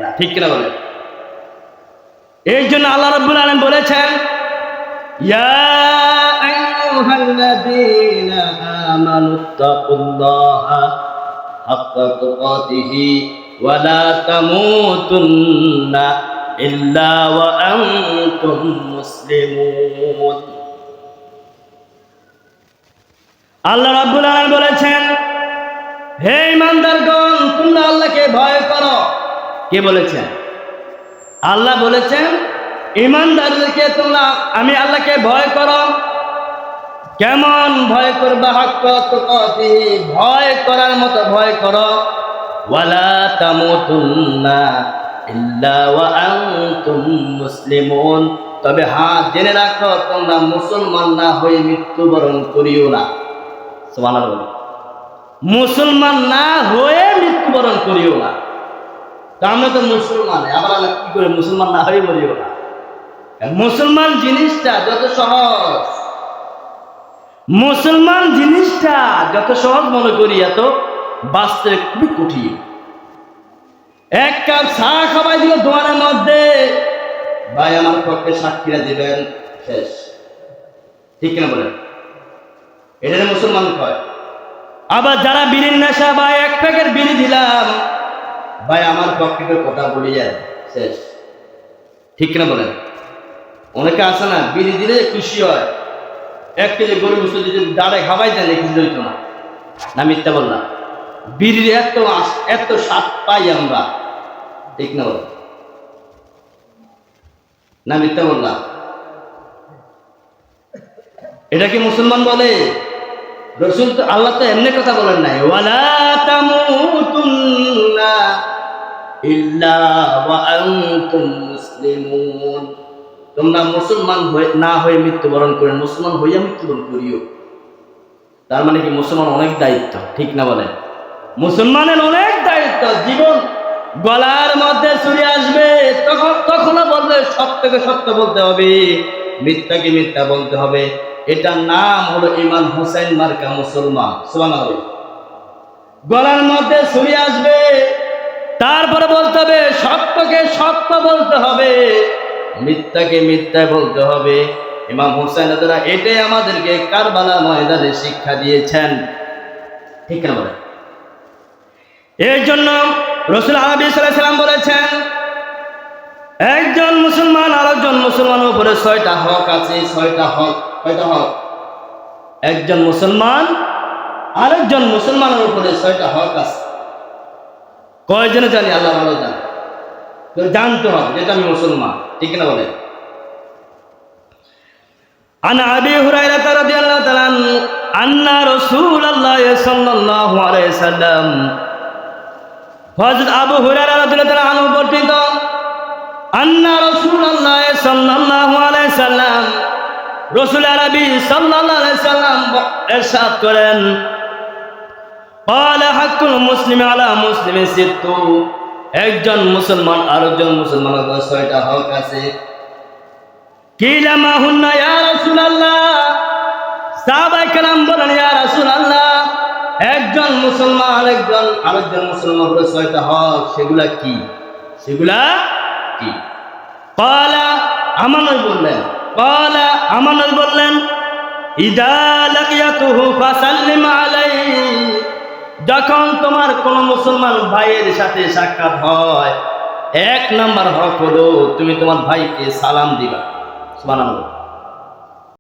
না, ঠিক কিনা বলেন? এই জন্য আল্লাহ রাব্বুল আলামিন বলেছেন, ইয়া আইয়ুহাল্লাযীনা আমানুত্তাকুল্লাহা হাক্কা তুকাতিহি ওয়া লা তামুতুন্না ইল্লা ওয়া আনতুম মুসলিমুন। আল্লাহ রাব্বুল আলামিন বলেছেন, হে ঈমানদারগণ, তোমরা আল্লাহকে ভয় করো। কে বলেছেন? আল্লাহ বলেছেন ঈমানদারদেরকে তোমরা আমি আল্লাহকে ভয় করো। কেমন ভয় করবা? হাক্কা তুকাতিহি, ভয় করার মতো ভয় করো। ওয়ালা তামুতুন্না ইল্লা ওয়া আনতুম মুসলিমুন, তবে জেনে রাখো তোমরা মুসলমান না হয়ে মৃত্যুবরণ করিও না। সুবহানাল্লাহ। মুসলমান না হয়ে মৃত্যুবরণ করিও না। আমরা তো মুসলমান, আবার আল্লাহ কি করে মুসলমান না হয়ে মরিও না? মুসলমান জিনিসটা যত সহজ, মুসলমান জিনিসটা যত সহজ মনে করি, এত বাস্তবে খুবই কঠিন। এক কাপ চা খাওয়াই দিল দোয়ারের মধ্যে, ভাই আমার পক্ষে সাক্ষীরা দিবেন, শেষ। ঠিক কিনা বলেন? এটা মুসলমান কয়। আবার যারা বিড়ির নেশা, ভাই এক প্যাকেট বিড়ি দিলাম, ভাই আমার পক্ষে কথা বলি যায়, শেষ। ঠিক কিনা বলেন? অনেকে আছে না, বিড়ি দিলে খুশি হয়, 1 কেজি গরু গোশত যদি দাঁড়ে খাওয়াই দেন খুশি হইত না। না মিথ্যা বললাম? বিড়ির এত স্বাদ পাই আমরা, ঠিক না বলেন? না মিথ্যা বললাম? এটা কি মুসলমান বলে? রাসূল তো, আল্লাহ তো এমনি কথা বলেন নাই, ওয়ালা তামুতুন্না ইল্লা ওয়া আনতুম মুসলিমুন, তোমরা মুসলমান না হয়ে মৃত্যুবরণ করেন, মুসলমান হইয়া মৃত্যুবরণ করিও। তার মানে কি মুসলমান অনেক দায়িত্ব, ঠিক না বলেন? মুসলমানের অনেক দায়িত্ব। জীবন গলার মধ্যে ছুরি আসবে, তখনও বলবে সত্যকে সত্য বলতে হবে, মিথ্যাকে মিথ্যা বলতে হবে। এটার নাম হলো ইমাম হুসাইন মার্কা মুসলমান। সুবহানাল্লাহ। গলার মধ্যে ছুরি আসবে, তারপরে বলতে হবে সত্যকে সত্য বলতে হবে, মিথ্যাকে মিথ্যা বলতে হবে। ইমাম হুসাইন রাদিয়াল্লাহু আনহু এটাই আমাদেরকে কারবালা ময়দানে শিক্ষা দিয়েছেন, ঠিক না বলেন? এই জন্য রাসূল আরবি সাল্লাল্লাহু আলাইহি সাল্লাম বলেছেন, একজন মুসলমান আরেকজন মুসলমানের উপরে 6টা হক আছে। 6টা হক। কয়টা হক? একজন মুসলমান আরেকজন মুসলমানের উপরে 6টা হক আছে। কয়জনে জানি? আল্লাহ ভালো জানে। জানতে হবে যেটা আমি মুসলমান, ঠিক না বলে? আন আবি হুরায়রা রাদিয়াল্লাহু তাআলা আন্না রাসূলুল্লাহ সাল্লাল্লাহু আলাইহি সাল্লাম, হযরত আবু হুরায়রা রাদিয়াল্লাহু তাআলা আনহু বর্ণিত, আন্না রাসূলুল্লাহ সাল্লাল্লাহু আলাইহি সাল্লাম, রাসূল আরবি সাল্লাল্লাহু আলাইহি সাল্লাম ইরশাদ করেন, ক্বালা হাক্কুল মুসলিমি আলা মুসলিমি সিত্তু, একজন মুসলমান আরেকজন মুসলমানের উপর 6টা হক আছে। কিলা মা হুন্না ইয়া রাসূলুল্লাহ, সাহাবায়ে কেরাম বলেন, ইয়া রাসূলুল্লাহ, একজন মুসলমান আরেকজন মুসলমানের উপর 6টা হক, সেগুলা কি? সেগুলা কি? ক্বালা আমানত বললেন, ইদা লাকিয়াতুহু ফাসাল্লিম আলাইহি, যখন তোমার কোন মুসলমান ভাইয়ের সাথে সাক্ষাৎ হয়, 1 নাম্বার হক হলো তুমি তোমার ভাইকে সালাম দিবা। সুবহানাল্লাহ।